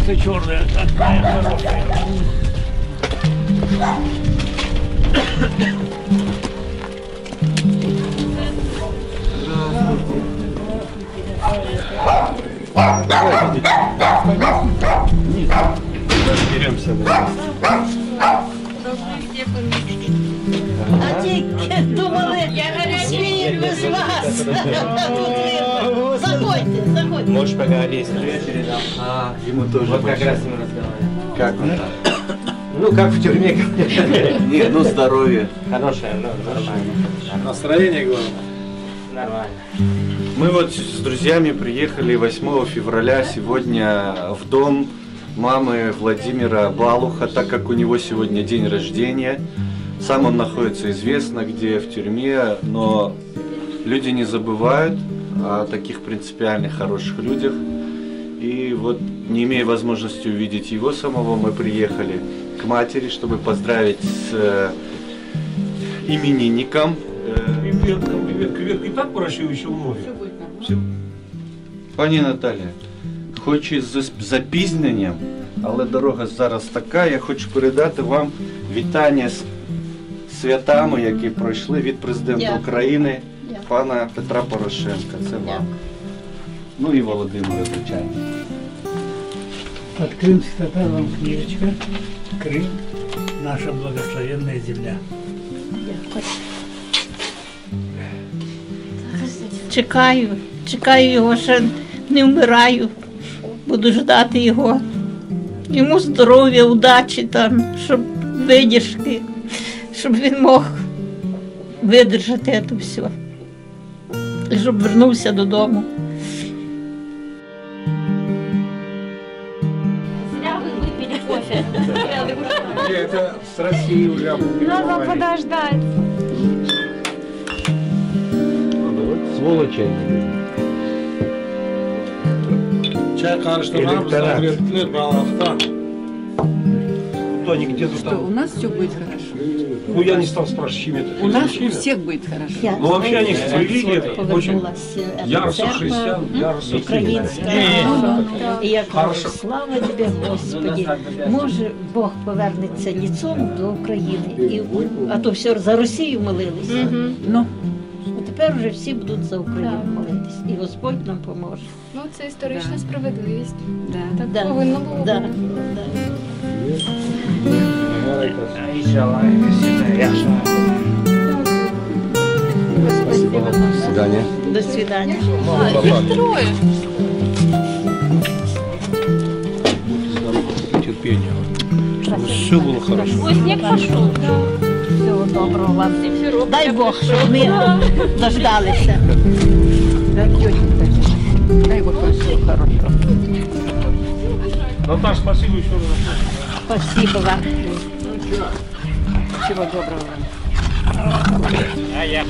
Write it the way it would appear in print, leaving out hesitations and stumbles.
курица черная, такая хорошая. Разберемся. А тільки думали, свій без вас. Заходьте, заходьте. Можешь поговорить. Привет передам. Ему тоже. Вот как раз с ним разговаривали. Как он? Ну, как в тюрьме. Не, ну здоровье. Хорошее, ну, нормально. Настроение главное. Нормально. Мы вот с друзьями приехали 8 февраля сегодня в дом мамы Владимира Балуха, так как у него сегодня день рождения. Сам он находится известно где, в тюрьме, но люди не забывают о таких принципиальных хороших людях. И вот, не имея возможности увидеть его самого, мы приехали к матери, чтобы поздравить с именинником. Привет. И так прощу еще в Все. Пані Наталя, хоч із запізненням, але дорога зараз така, я хочу передати вам вітання з святами, які пройшли від президента Дякую. України, Дякую. пана Петра Порошенка. Це вам. Ну і Володимира, звичайно. От крымских татар вам книжечка. Крым – наша благословенная земля. Чекаю його, ще не вмираю. Буду ждати його. Йому здоров'я, удачі там, щоб видержки, щоб він мог видержати це все. І щоб вернувся додому. Зря ви випили кофе. Это с России уже. Надо подождать. Сволочи. Чай karıştı нам, загретler, балахта. Тоник, где Что, тут? у нас все будет хорошо. Ну, я не стал спрашивать, чем это. У нас у всех будет хорошо. Ну, вообще они религия очень Повернулася яростно церква христиан, яростно українська. І я кажу, Хорошо. слава тобі, Господі. Може, Бог повернеться ліцом до України. А то все за Росію молилися. Ну, А тепер вже всі будуть за Україну молитись. І Господь нам поможе. Ну, це історична справедливість. да. Так Да. повинно було Да. бути. Да. До свидання. До свидання. Їх троє. терпения. Чтобы все было хорошо. Ось сніг пішов. Всього доброго вам. Дай Бог, щоб ми дождалися. Да, тетенька. Дай Бог вам всего хорошего. Наташ, спасибо еще раз. Спасибо вам. Всего доброго вам. А я